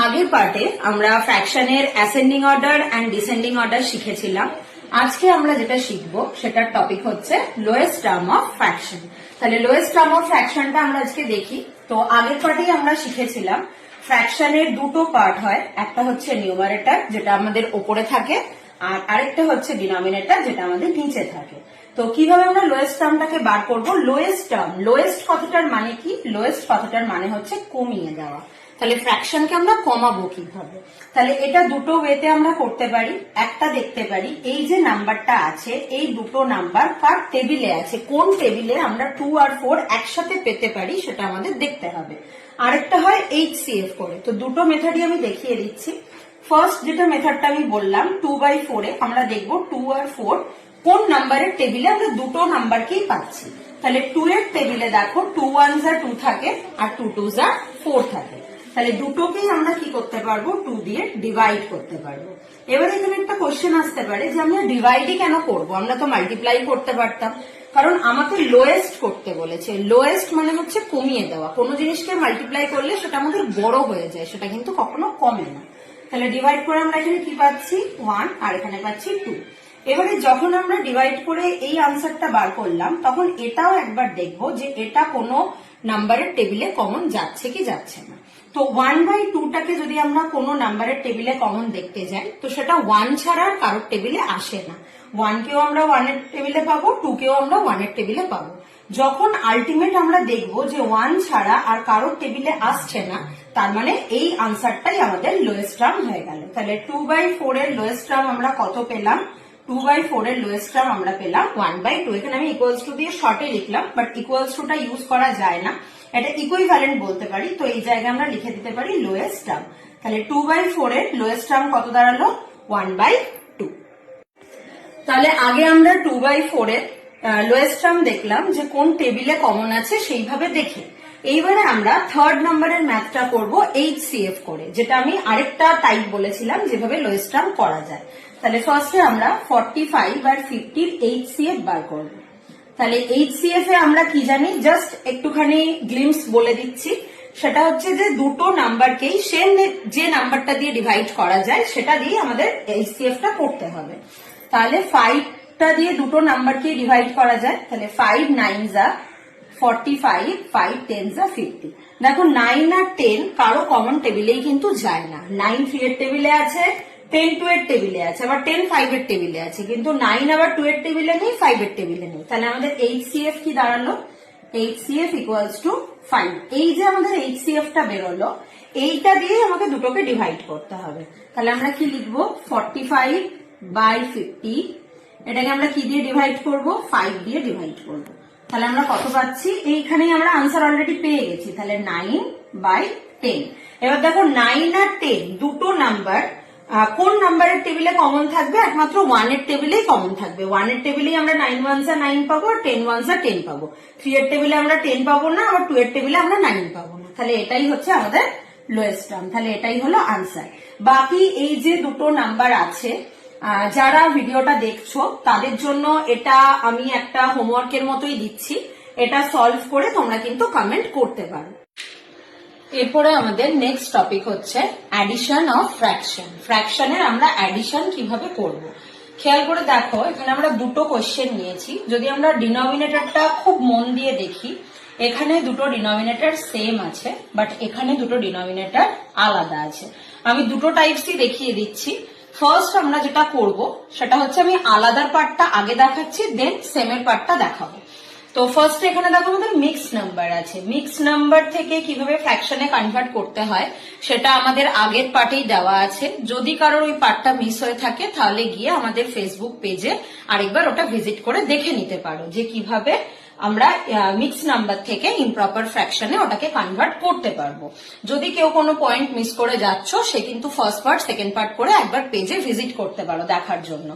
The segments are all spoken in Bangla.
আগের পার্টে আমরা ফ্র্যাকশনের ascending order and descending order শিখেছিলাম। আজকে আমরা যেটা শিখবো সেটার টপিক হচ্ছে লোয়েস্ট টার্ম অফ ফ্র্যাকশন। তাহলে লোয়েস্ট টার্ম অফ ফ্র্যাকশনটা আমরা আজকে দেখি। তো আগের পার্টেই আমরা শিখেছিলাম ফ্র্যাকশনের দুটো পার্ট হয়, একটা হচ্ছে নিউমারেটর যেটা আমাদের ওপরে থাকে, আর আরেকটা হচ্ছে ডিনোমিনেটর যেটা আমাদের নিচে থাকে। তো কিভাবে আমরা লোয়েস্ট টার্মটাকে বার করবো? লোয়েস্ট টার্ম, লোয়েস্ট কথাটার মানে কি? লোয়েস্ট কথাটার মানে হচ্ছে কমিয়ে দেওয়া। তাহলে ফ্র্যাকশনকে আমরা কমাবো কিভাবে? তাহলে এটা দুটো ওয়েতে আমরা করতে পারি। একটা দেখতে পারি এই যে নাম্বারটা আছে, এই দুটো নাম্বার কার টেবিলে আছে, কোন টেবিলে আমরা 2 আর 4 একসাথে পেতে পারি সেটা আমাদের দেখতে হবে। আরেকটা হয় HCF করে। তো দুটো মেথডই আমি দেখিয়ে দিচ্ছি। ফার্স্ট যেটা মেথডটা আমি বললাম 2/4 এ আমরা দেখবো 2 আর 4 কোন নাম্বারের টেবিলে আমরা দুটো নাম্বারকেই পাচ্ছি। তাহলে 2 এর টেবিলে দেখো 2 1s আর 2 থাকে আর 2 2s আর 4 থাকে। তাহলে দুটোকেই আমরা কি করতে পারবো? 2 দিয়ে ডিভাইড করতে পারবো। এবার এখানে একটা কোশ্চেন আসতে পারে যে আমরা ডিভাইডই কেন করবো, আমরা তো মাল্টিপ্লাই করতে পারতাম। কারণ আমাকে লোয়েস্ট করতে বলেছে। লোয়েস্ট মানে হচ্ছে কমিয়ে দেওয়া। কোনো জিনিসকে মাল্টিপ্লাই করলে সেটা আমাদের বড় হয়ে যায়, সেটা কিন্তু কখনো কমে না। তাহলে ডিভাইড করে আমরা এখানে কি পাচ্ছি? 1 আর এখানে পাচ্ছি 2। এবারে যখন আমরা ডিভাইড করে এই আনসারটা বার করলাম তখন এটাও একবার দেখবো যে এটা কোনো নাম্বারের টেবিলে কমন যাচ্ছে কি যাচ্ছে না। তো 1/2টাকে যদি আমরা কোনো নাম্বারের টেবিলে কমন দেখতে যাই তো সেটা 1 ছাড়া আর কারোর টেবিলে আসে না। 1 কেও আমরা 1 এর টেবিলে পাবো, 2 কেও আমরা 1 এর টেবিলে পাবো। যখন আলটিমেট আমরা দেখবো যে 1 ছাড়া আর কারোর টেবিলে আসছে না, তার মানে এই আনসারটাই আমাদের লোয়েস্ট টার্ম হয়ে গেল। তাহলে 2/4 এর লোয়েস্ট টার্ম আমরা কত পেলাম? 2/4 এর লোয়েস্ট টার্ম আমরা পেলাম 1/2। এখানে আমি ইকুয়ালস টু দিয়ে শর্টে লিখলাম, বাট ইকুয়ালস টুটা ইউজ করা যায় না, এটা ইকুইভ্যালেন্ট বলতে পারি। তো এই জায়গায় আমরা লিখে দিতে পারি লোয়েস্ট টার্ম। তাহলে 2/4 এর লোয়েস্ট টার্ম কত দাঁড়ালো? 1/2। তাহলে আগে আমরা 2/4 এর লোয়েস্ট টার্ম দেখলাম যে কোন টেবিলে কমন আছে সেইভাবে দেখে। এইবারে আমরা থার্ড নাম্বারের ম্যাথটা করবো HCF করে, যেটা আমি আরেকটা টাইপ বলেছিলাম যেভাবে লোয়েস্ট টার্ম করা যায়। তাহলে ফার্স্টে আমরা 45 আর 50 HCF বার করবো। তাহলে HCF এ আমরা কি জানি, জাস্ট একটুখানি গ্লিমস বলে দিচ্ছি। সেটা হচ্ছে যে দুটো নাম্বারকেই সেম যে নাম্বারটা দিয়ে ডিভাইড করা যায় সেটা দিয়ে আমাদের HCF টা করতে হবে। তাহলে 5টা দিয়ে দুটো নাম্বারকে ডিভাইড করা যায়। তাহলে 5 9s are 45, 5 10s are 50। দেখো 9 আর 10 কারো কমন টেবিলেই কিন্তু যায় না। 9 3 এর টেবিলে আছে, 10 2 এর টেবিলে আছে, আবার 10 5 এর টেবিলে আছে, কিন্তু 9 আবার 2 এর টেবিলে নেই, 5 এর টেবিলে নেই। তাহলে আমাদের HCF কি দাঁড়ালো? HCF equals to 5। এই যে আমাদের HCF টা বেরোলো, এইটা দিয়ে আমাকে দুটোকে ডিভাইড করতে হবে। তাহলে আমরা কি লিখবো? 45/50। এটাকে আমরা কি দিয়ে ডিভাইড করব? 5 দিয়ে ডিভাইড করব। তাহলে আমরা কত পাচ্ছি? এইখানেই আমরা আনসার অলরেডি পেয়ে গেছি। তাহলে 9/10। এবার দেখো 9 আর 10 দুটো নাম্বার কোন নাম্বারের টেবিলে কমন থাকবে? একমাত্র 1 এর টেবিলেই কমন থাকবে। 1 এর টেবিলেই আমরা 9 1s are 9 পাবো আর 10 1s are 10 পাবো। 3 এর টেবিলে আমরা 10 পাবো না, আবার 2 এর টেবিলে আমরা 9 পাবো না। তাহলে এটাই হচ্ছে আমাদের লোয়েস্ট টার্ম। তাহলে এটাই হলো আনসার। বাকি এই যে দুটো নাম্বার আছে, যারা ভিডিওটা দেখছো তাদের জন্য এটা আমি একটা হোমওয়ার্কের মতোই দিচ্ছি। এটা সলভ করে তোমরা কিন্তু কমেন্ট করতে পারো। এরপরে আমাদের নেক্সট টপিক হচ্ছে অ্যাডিশন অফ ফ্র্যাকশন। ফ্র্যাকশনের আমরা অ্যাডিশন কিভাবে করব। খেয়াল করে দেখো, এখানে আমরা দুটো কোশ্চেন নিয়েছি। যদি আমরা ডিনোমিনেটরটা খুব মন দিয়ে দেখি, এখানে দুটো ডিনোমিনেটর সেম আছে, বাট এখানে দুটো ডিনোমিনেটর আলাদা আছে। আমি দুটো টাইপসই দেখিয়ে দিচ্ছি। ফার্স্ট আমরা যেটা করব সেটা হচ্ছে আমি আলাদার পার্টটা আগে দেখাচ্ছি, দেন সেমের পার্টটা দেখাবো। তো ফার্স্ট এখানে দেখো আমাদের মিক্স নাম্বার আছে। মিক্স নাম্বার থেকে কিভাবে ফ্র্যাকশনে কনভার্ট করতে হয় সেটা আমাদের আগের পার্টেই দেওয়া আছে। যদি কারোর ওই পার্টটা মিস হয়ে থাকে তাহলে গিয়ে আমাদের ফেসবুক পেজে আরেকবার ওটা ভিজিট করে দেখে নিতে পারো যে কিভাবে আমরা মিক্স নাম্বার থেকে ইমপ্রপার ফ্র্যাকশনে ওটাকে কনভার্ট করতে পারবো। যদি কেউ কোনো পয়েন্ট মিস করে যাচ্ছ, সে কিন্তু ফার্স্ট পার্ট সেকেন্ড পার্ট করে একবার পেজে ভিজিট করতে পারো দেখার জন্য।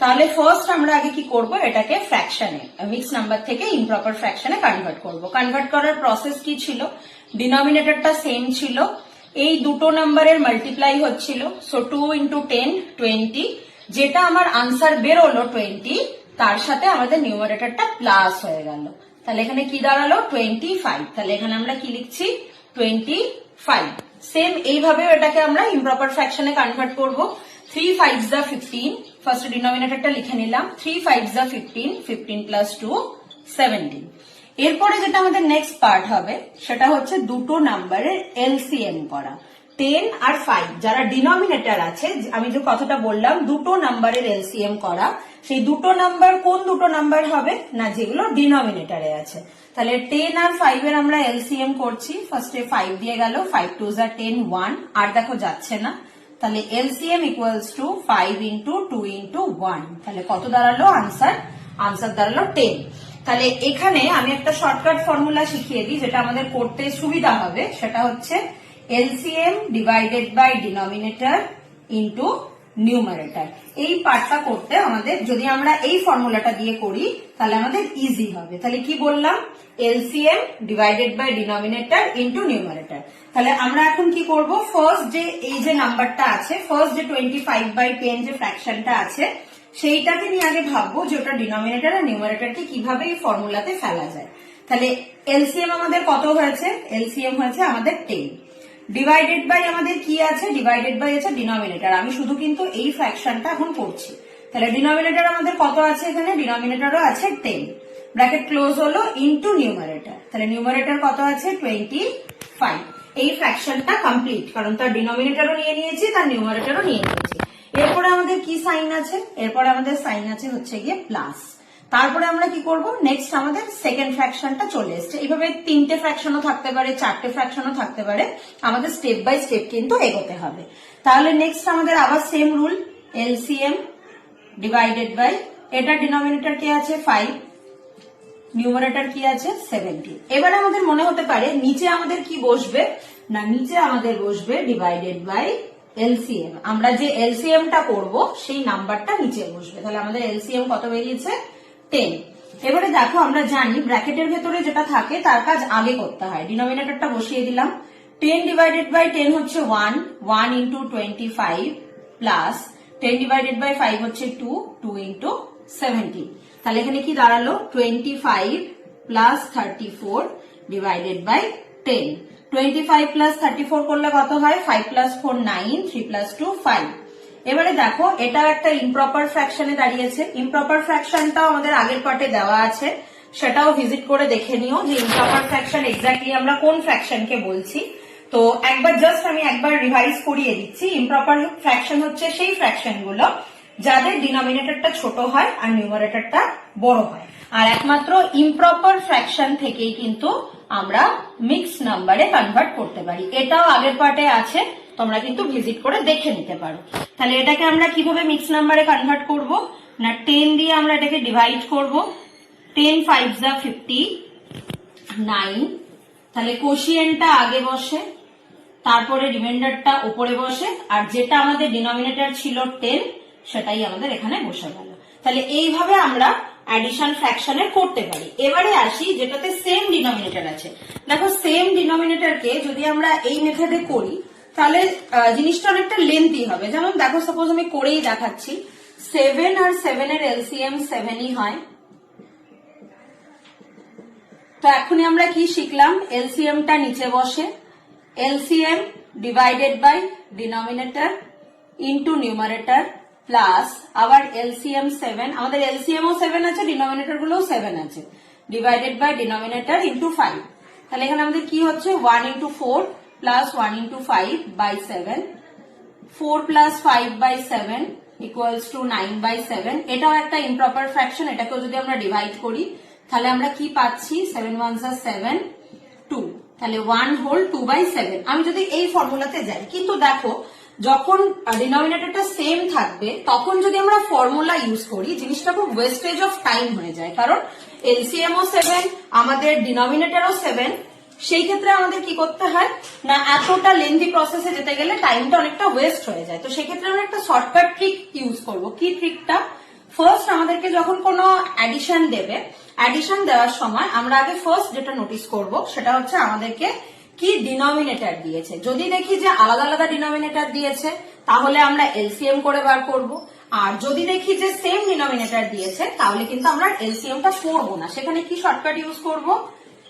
তাহলে ফার্স্ট আমরা আগে কি করব, এটাকে ফ্র্যাকশনে মিক্স নাম্বার থেকে ইমপ্রপার ফ্র্যাকশনে কনভার্ট করব। কনভার্ট করার প্রসেস কি ছিল? ডিনোমিনেটরটা সেম ছিল, এই দুটো নাম্বারের মাল্টিপ্লাই হচ্ছিল। সো 2 × 10 20, যেটা আমার আনসার বেরোলো 20, তার সাথে আমাদের নিউমারেটরটা প্লাস হয়ে গেল। তাহলে এখানে কি দাঁড়ালো? 25। তাহলে এখানে আমরা কি লিখছি? 25। সেম এইভাবেও এটাকে আমরা ইমপ্রপার ফ্র্যাকশনে কনভার্ট করব। 3 5s are 15, ফার্স্ট ডিনোমিনেটরটা লিখে নিলাম। 3 5s are 15, 15 plus 2 17। এরপরে যেটা আমাদের নেক্সট পার্ট হবে সেটা হচ্ছে দুটো নাম্বারের এলসিএম করা। 10 আর 5 যারা ডিনোমিনেটর আছে, আমি যে কথাটা বললাম দুটো নাম্বারের এলসিএম করা, সেই দুটো নাম্বার কোন দুটো নাম্বার হবে না যেগুলো ডিনোমিনেটরে আছে। তাহলে 10 আর 5 এর আমরা এলসিএম করছি। ফার্স্টে 5 দিয়ে গেল, 5 2 are 10, 1 আর দেখো যাচ্ছে না, তাহলে LCM equals to 5 into 2 into 1। তাহলে কত দাঁড়ালো আনসার দাঁড়ালো 10। তাহলে এখানে আমি একটা শর্টকাট ফর্মুলা শিখিয়ে দিই যেটা আমাদের করতে সুবিধা হবে, সেটা হচ্ছে LCM divided by denominator into numerator. এই পার্টটা করতে আমাদের যদি আমরা এই ফর্মুলাটা দিয়ে করি তাহলে আমাদের ইজি হবে। তাহলে কি বললাম, LCM divided by denominator into numerator. তাহলে আমরা এখন কি করব, ফার্স্ট যে এই যে নাম্বারটা আছে, ফার্স্ট যে 25/10 যে ফ্র্যাকশনটা আছে সেইটাকে নিয়ে আগে ভাববো যে ওটা ডিনোমিনেটর আর নিউমারেটরকে কিভাবে এই ফর্মুলাতে ফেলা যায়। তাহলে এলসিএম আমাদের কত হয়েছে, এলসিএম হয়েছে আমাদের 10, ডিভাইডেড বাই আমাদের কি আছে, ডিভাইডেড বাই আছে ডিনোমিনেটর। আমি শুধু কিন্তু এই ফ্র্যাকশনটা এখন করছি। তাহলে ডিনোমিনেটর আমাদের কত আছে, এখানে ডিনোমিনেটরও আছে 10, ব্র্যাকেট ক্লোজ হলো, ইন্টু নিউমারেটর। তাহলে নিউমারেটর কত আছে 25। এই ফ্র্যাকশনটা কমপ্লিট, কারণ তার ডিনোমিনেটরও নিয়ে নিয়েছি, তার নিউমারেটরও নিয়ে নিয়েছি। এরপরে আমাদের কি সাইন আছে, এরপরে আমাদের সাইন আছে হচ্ছে গিয়ে প্লাস। তারপরে আমরা কি করব, নেক্সট আমাদের সেকেন্ড ফ্র্যাকশনটা চলে এসছে। এইভাবে 3টে ফ্র্যাকশনও থাকতে পারে, 4টে ফ্র্যাকশনও থাকতে পারে, আমাদের স্টেপ বাই স্টেপ কিন্তু এগোতে হবে। তাহলে নেক্সট আমাদের আবার same rule, LCM divided by, এটা ডিনোমিনেটর কি আছে 5, নিউমারেটর কি আছে 70। এবারে আমাদের মনে হতে পারে নিচে আমাদের কি বসবে, না নিচে আমাদের বসবে ডিভাইডেড বাই এলসিএম। আমরা যে এলসিএমটা করব সেই নাম্বারটা নিচে বসবে। তাহলে আমাদের এলসিএম কত বেরিয়েছে 10। এবারে দেখো আমরা জানি ব্র্যাকেটের ভেতরে যেটা থাকে তার কাজ আগে করতে হয়। ডিনোমিনেটরটা বসিয়ে দিলাম, 10 ডিভাইডেড বাই 10 হচ্ছে 1 ইন্টু 25 প্লাস 10 ডিভাইডেড বাই 5 হচ্ছে 2 ইন্টু 70। তাহলে এখানে কি দাঁড়ালো 25 প্লাস 34 ডিভাইডেড বাই 10। 25 প্লাস 34 করলে কত হয়, 5 প্লাস 4 9, 3 প্লাস 2 5। এবারে দেখো এটাও একটা ইমপ্রপার ফ্র্যাকশনে দাঁড়িয়েছে। ইমপ্রপার ফ্র্যাকশনটাও আমাদের আগের পার্টে দেওয়া আছে, সেটাও ভিজিট করে দেখে নিও যে ইমপ্রপার ফ্র্যাকশন এক্স্যাক্টলি আমরা কোন ফ্র্যাকশনকে বলছি। তো একবার জাস্ট আমি একবার রিভাইজ করিয়ে দিচ্ছি। ইমপ্রপার ফ্র্যাকশন হচ্ছে সেই ফ্র্যাকশন গুলো যাদের ডিনোমিনেটরটা ছোট হয় আর নিউমারেটরটা বড় হয়। আর একমাত্র ইমপ্রপার ফ্র্যাকশন থেকেই কিন্তু আমরা মিক্স নাম্বারে কনভার্ট করতে পারি। এটাও আগের পার্টে আছে, তোমরা কিন্তু ভিজিট করে দেখে নিতে পারো। তাহলে এটাকে আমরা কিভাবে মিক্স নাম্বারে কনভার্ট করব, না 10 দিয়ে আমরা এটাকে ডিভাইড করব। 10 5s are 59। তাহলে কোশিয়েন্টটা আগে বসে, তারপরে রিমাইন্ডারটা উপরে বসে, আর যেটা আমাদের ডিনোমিনেটর ছিল 10 সেটাই আমাদের এখানে বসে গেল। তাহলে এইভাবে আমরা অ্যাডিশন ফ্র্যাকশনে করতে পারি। এবারে আসি যেটাতে সেম ডিনোমিনেটর আছে। দেখো সেম ডিনোমিনেটরকে যদি আমরা এই মেথডে করি তাহলে জিনিসটা অনেকটা লেন্থি হবে। যেমন দেখো সাপোজ আমি করেই দেখাচ্ছি, 7 আর 7 এর এলসিএম 7ই হয়। তো এখনই আমরা কি শিখলাম, এলসিএমটা নিচে বসে, LCM divided by denominator into numerator plus আবার এলসিএম 7, আমাদের এলসিএম ও 7 আছে, ডিনোমিনেটর গুলোও 7 আছে, ডিভাইডেড বাই ডিনোমিনেটর ইন্টু 5। তাহলে এখানে আমাদের কি হচ্ছে 1 into 4 plus 1 into 5 by 7, 4 plus 5 by 7 equals to 9 by 7। এটাও একটা ইমপ্রপার ফ্র্যাকশন, এটাকেও যদি আমরা ডিভাইড করি তাহলে আমরা কি পাচ্ছি 7 1s are 7, 2। তাহলে 1 হোল 2 বাই 7। আমি যদি এই ফর্মুলাতে যাই, কিন্তু দেখো যখন ডিনোমিনেটরটা সেম থাকবে তখন যদি আমরা ফর্মুলা ইউজ করি জিনিসটা খুব ওয়েস্টেজ অফ টাইম হয়ে যায়, কারণ এলসিএম ও 7 আমাদের ডিনোমিনেটরও 7। সেই ক্ষেত্রে আমাদের কি করতে হয় না, এতটা লেন্থি প্রসেসে যেতে গেলে টাইমটা অনেকটা ওয়েস্ট হয়ে যায়। তো সেক্ষেত্রে আমরা একটা শর্টকাট ট্রিক ইউজ করব। কি ট্রিকটা, ফার্স্ট আমাদেরকে যখন কোনো অ্যাডিশন দেবে, অ্যাডিশন দেওয়ার সময় আমরা আগে ফার্স্ট যেটা নোটিস করব সেটা হচ্ছে আমাদেরকে কি ডিনোমিনেটর দিয়েছে। যদি দেখি যে আলাদা আলাদা ডিনোমিনেটর দিয়েছে তাহলে আমরা এলসিএম করে বার করব, আর যদি দেখি যে সেম ডিনোমিনেটর দিয়েছে তাহলে কিন্তু আমরা এলসিএমটা করবো না। সেখানে কি শর্টকাট ইউজ করব,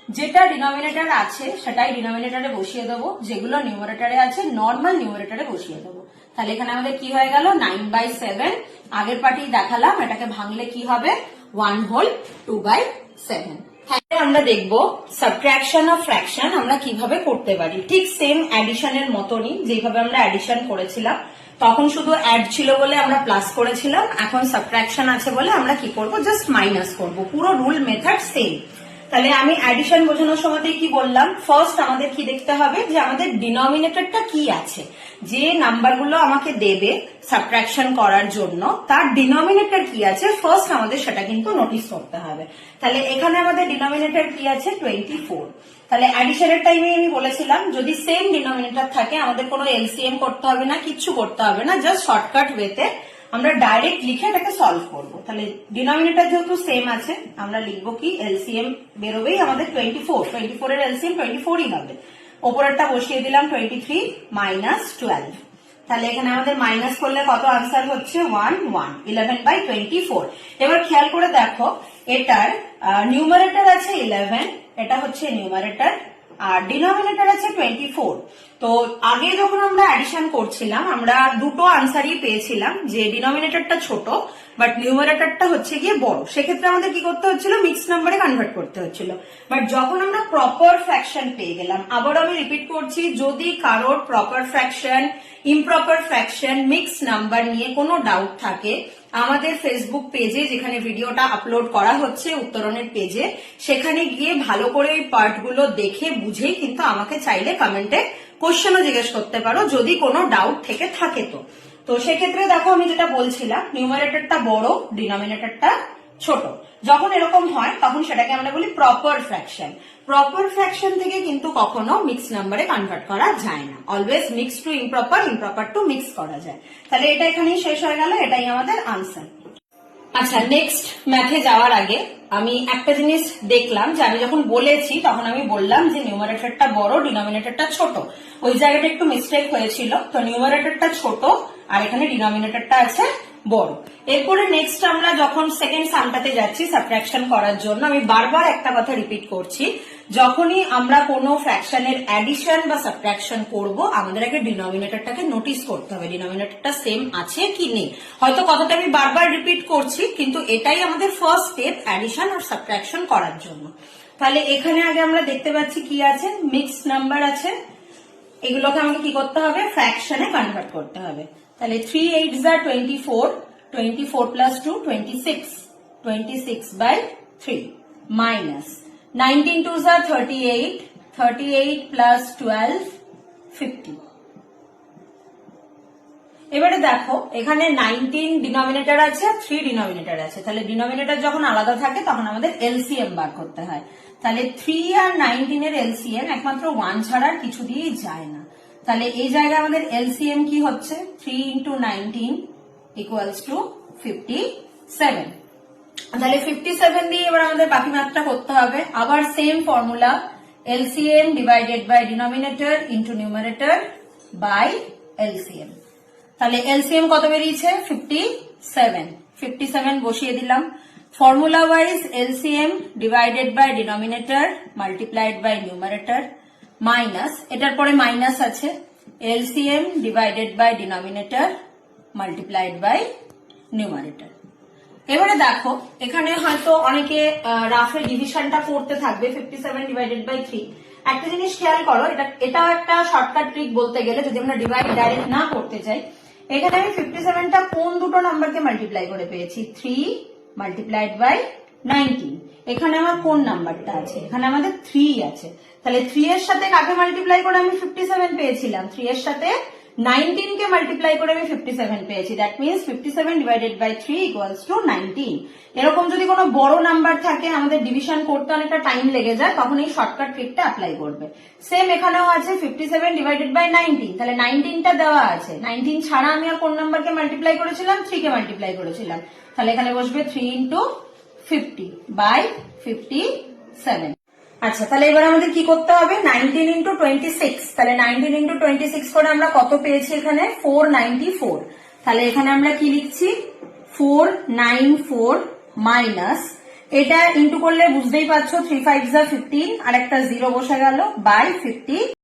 যেটা ডিনোমিনেটর আছে সেটাই ডিনোমিনেটরে বসিয়ে দেবো, যেগুলো নিউমারেটরে আছে নর্মাল নিউমারেটরে বসিয়ে দেবো। তাহলে এখানে আমাদের কি হয়ে গেল 9/7, আগের পার্টি দেখালাম, এটাকে ভাঙলে কি হবে 1 হোল 2/7। আমরা দেখবো সাবট্রাকশন অফ ফ্র্যাকশন আমরা কিভাবে করতে পারি, ঠিক সেম অ্যাডিশনের মতনই যেভাবে আমরা অ্যাডিশন করেছিলাম, তখন শুধু অ্যাড ছিল বলে আমরা প্লাস করেছিলাম, এখন সাবট্রাকশন আছে বলে আমরা কি করব, জাস্ট মাইনাস করব। পুরো রুল মেথড সেম। তাহলে আমি অ্যাডিশন বোঝানোর সময়তেই কি বললাম, ফার্স্ট আমাদের কি দেখতে হবে যে আমাদের ডিনোমিনেটরটা কি আছে, যে নাম্বারগুলো আমাকে দেবে সাবট্রাকশন করার জন্য তার ডিনোমিনেটর কি আছে ফার্স্ট আমাদের সেটা কিন্তু নোটিস করতে হবে। তাহলে এখানে আমাদের ডিনোমিনেটর কি আছে 24। তাহলে অ্যাডিশনের টাইমে আমি বলেছিলাম যদি সেম ডিনোমিনেটর থাকে আমাদের কোনো এলসিএম করতে হবে না, কিচ্ছু করতে হবে না, জাস্ট শর্টকাট ওয়েতে আমরা ডাইরেক্ট লিখে এটাকে সলভ করব। তাহলে ডিনোমিনেটর যেহেতু সেম আছে আমরা লিখবো কি এলসিএম বেরোবেই আমাদের 24 এর এলসিএম 24ই হবে। ওপরেরটা বসিয়ে দিলাম 23 মাইনাস 12। তাহলে এখানে আমাদের মাইনাস করলে কত আনসার হচ্ছে 11/24। এবার খেয়াল করে দেখো এটার নিউমারেটর আছে 11, এটা হচ্ছে নিউমারেটর, আর ডিনোমিনেটর আছে 24। তো আগে যখন আমরা অ্যাডিশন করছিলাম আমরা দুটো আনসারই পেয়েছিলাম, যে ডিনোমিনেটরটা ছোট বাট নিউমারেটরটা হচ্ছে গিয়ে বড়, সেক্ষেত্রে আমাদের কি করতে হচ্ছিল মিক্স নাম্বারে কনভার্ট করতে হচ্ছিল। বাট যখন আমরা প্রপার ফ্র্যাকশন পেয়ে গেলাম, আবার আমি রিপিট করছি, যদি কারোর proper fraction, improper fraction, mix number নিয়ে কোনো ডাউট থাকে আমাদের ফেসবুক পেজে যেখানে ভিডিওটা আপলোড করা হচ্ছে উত্তরণের পেজে, সেখানে গিয়ে ভালো করে এই পার্টগুলো দেখে বুঝেই কিন্তু আমাকে চাইলে কমেন্টে কোশ্চেনও জিজ্ঞেস করতে পারো যদি কোনো ডাউট থেকে থাকে। তো সেক্ষেত্রে দেখো আমি যেটা বলছিলাম নিউমারেটরটা বড় ডিনোমিনেটরটা ছোট, যখন এরকম হয় তখন সেটাকে আমরা বলি প্রপার ফ্র্যাকশন। প্রপার ফ্র্যাকশন থেকে কিন্তু কখনো মিক্স নাম্বারে কনভার্ট করা যায় না, always mix to improper, improper to mix করা যায়। তাহলে এটা এখানেই শেষ হয়ে গেল, এটাই আমাদের আনসার। আচ্ছা, নেক্সট ম্যাথে যাওয়ার আগে আমি একটা জিনিস দেখলাম যে আমি যখন বলেছি তখন আমি বললাম যে নিউমারেটরটা বড় ডিনোমিনেটরটা ছোট, ওই জায়গাটা একটু মিস্টেক হয়েছিল। তো নিউমারেটরটা ছোট আর এখানে ডিনোমিনেটরটা আছে বড়। এরপরে নেক্সট আমরা যখন সেকেন্ড সামটাতে যাচ্ছি সাবট্রাকশন করার জন্য, আমি বারবার একটা কথা রিপিট করছি, যখনই আমরা কোনো ফ্র্যাকশনের অ্যাডিশন বা সাবট্রাকশন করব আমাদের আগে ডিনোমিনেটরটাকে নোটিস করতে হবে ডিনোমিনেটরটা সেম আছে কি নেই। হয়তো কথাটা আমি বারবার রিপিট করছি কিন্তু এটাই আমাদের ফার্স্ট স্টেপ অ্যাডিশন আর সাবট্রাকশন করার জন্য। তাহলে এখানে আগে আমরা দেখতে পাচ্ছি কি আছে, মিক্সড নাম্বার আছে, এগুলোকে আমাকে কি করতে হবে ফ্র্যাকশনে কনভার্ট করতে হবে। তাহলে 3 8s are 24, 24 plus 2 26, 26/3 minus 19 2s are 38, 38 plus 12 50। এবারে দেখো এখানে 19 ডিনোমিনেটর আছে, 3 ডিনোমিনেটর আছে, তাহলে ডিনোমিনেটর যখন আলাদা থাকে তখন আমাদের এলসিএম বার করতে হয়। তাহলে 3 আর 19 এর এলসিএম একমাত্র 1 ছাড়া কিছু দিয়েই যায় না। তাহলে এই জায়গায় আমাদের এলসিএম কি হচ্ছে 3 into 19 equals to 57। তাহলে 57 দিয়ে এবার আমাদের বাকি ম্যাথটা করতে হবে। আবার same formula, LCM divided by denominator into numerator by LCM. তাহলে এলসিএম কত বেরিয়েছে 57, 57 বসিয়ে দিলাম। Formula wise LCM divided by denominator multiplied by numerator minus, এটার পরে মাইনাস আছে, LCM divided by denominator multiplied by numerator. এবারে দেখো এখানে হয়তো অনেকে রাফে ডিভিশনটা করতে থাকবে 57 ডিভাইডেড বাই 3। একটা জিনিস খেয়াল করো, এটাও একটা শর্টকাট ট্রিক বলতে গেলে, যদি আমরা ডিভাইড ডাইরেক্ট না করতে চাই। এখানে আমি 57টা কোন দুটো নাম্বারকে মাল্টিপ্লাই করে পেয়েছি 3 মাল্টিপ্লাইড বাই 19। এখানে আমার কোন নাম্বারটা আছে, এখানে আমাদের 3 আছে। তাহলে 3 এর সাথে কাকে মাল্টিপ্লাই করে আমি 57 পেয়েছিলাম, 3 এর সাথে 19 কে মাল্টিপ্লাই করে আমি 57 পেয়েছি। That means 57 divided by 3 equals to 19। এরকম যদি কোনো বড় নাম্বার থাকে আমাদের ডিভিশন করতে অনেকটা টাইম লেগে যায়, তখন এই শর্টকাট ট্রিকটা অ্যাপ্লাই করবে। সেম এখানেও আছে 57 ডিভাইডেড বাই 19, তাহলে 19টা দেওয়া আছে, 19 ছাড়া আমি আর কোন নাম্বারকে মাল্টিপ্লাই করেছিলাম 3 কে মাল্টিপ্লাই করেছিলাম। তাহলে এখানে বসবে 3 into 50 বাই 57। আচ্ছা, তাহলে এবার আমাদের কি করতে হবে 19 into 26, তাহলে 19 into 26 করে আমরা কত পেয়েছি এখানে 494। তাহলে এখানে আমরা কি লিখছি 494 মাইনাস এটা ইন্টু করলে বুঝতেই পারছো 3 5 15 আর একটা 0 বসে গেল বাই 50